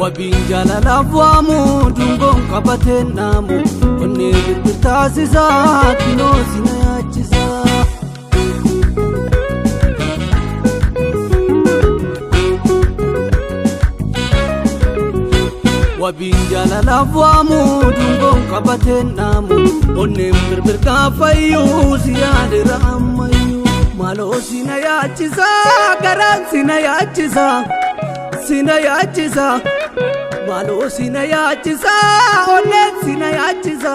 Wabinjala lafwamu dungon kabaten namu Onne birbirtaasisa kinoo sina yaachisa Wabinjala lafwamu dungon kabaten namu Onne birbirkaafayu siyaadira ammayu Malo sina yaachisa garan sina yaachisa Sina yaachisa Malo sina yaachisa Onne sina yaachisa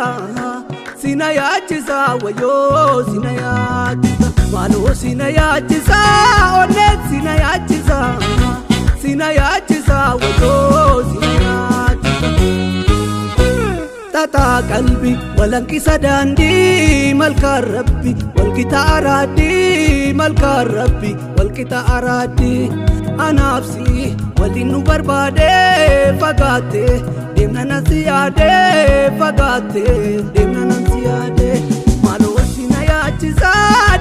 Sina yaachisa Wayo sina yaachisa Malo sina yaachisa Onne sina yaachisa Sina yaachisa Wayo sina yaachisa Tata qalbi walankisa dandi malka rabbi walkita aradi malka rabbi walkita aradi Anapsi walinu barbade fagate demna nasiyade fagate demna nasiyade Malo sina yaachisa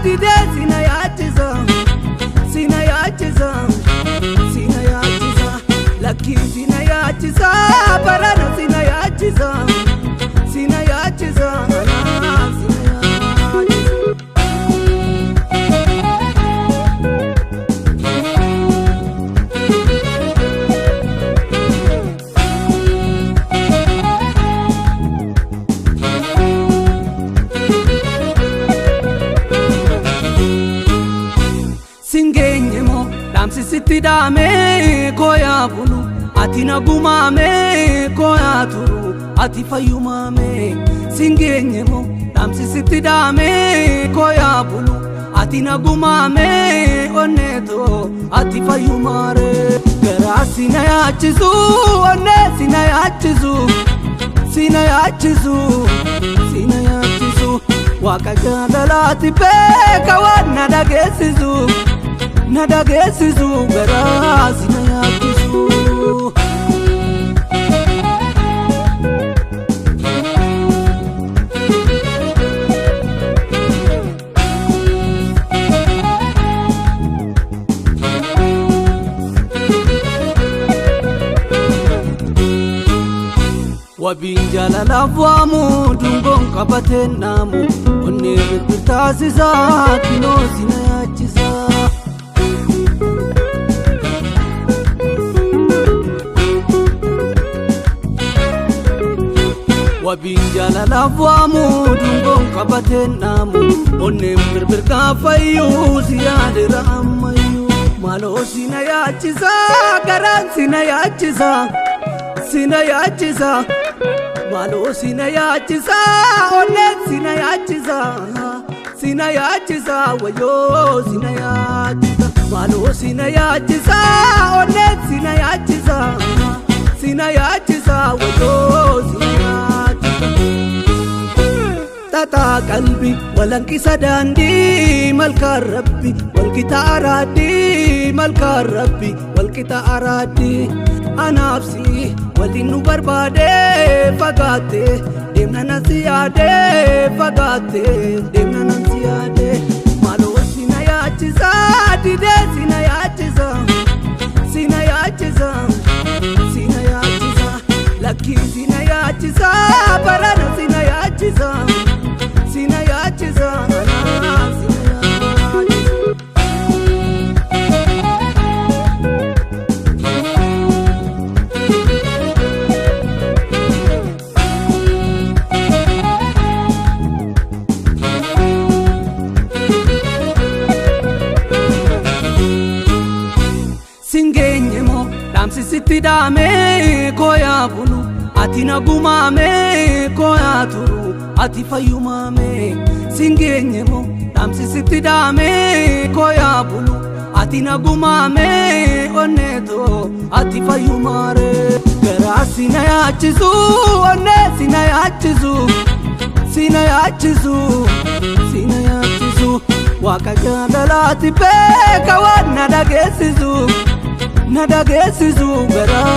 dide sina yaachisa sina yaachisa sina yaachisa Lucky sina yaachisa barana sina yaachisa sina yaachisa Singenyemo damsi sitidame koya bulu atina gumame koya turu ati fayumame Singenyemo damsi sitidame koya bulu atina gumame oneto ati fayumare Gara sina yachisu onne sina yachisu sina yachisu sina yachisu Waka jandalati peka wana dagesisu Nadagesisu gara sina yachisu Wabinjala lafwamu dungon kabaten namu Onne birbirtaasisa kinoo sina yaachisa Wabinjala lafwamu dungon kabaten namu Onne birbirkaafayu siyaadira ammayu Malo sina yaachisa garan sina yaachisa Sina yaachisa Malo sina yaachisa Onne sina yaachisa Sina yaachisa Wayo sina yaachisa Malo sina yaachisa Onne sina yaachisa Sina yaachisa Wayo sina yaachisa Tata qalbi walankisa dandi malka rabbi walkita aradi malka rabbi walkita aradi Anapsi walinu barbade fagate demna nasiyade fagate demna nasiyade Malo sina yaachisa dide sina yaachisa sina yaachisa sina yaachisa Lucky sina yaachisa barana sina yaachisa sina yaachisa Singenyemo damsi sitidame koya bulu atina gumame koya turu ati fayumame Singenyemo damsi sitidame koya bulu atina gumame oneto ati fayumare Gara sina yachisu onne sina yachisu sina yachisu sina yachisu Waka jandalati peka wana dagesisu Nadagesisu gara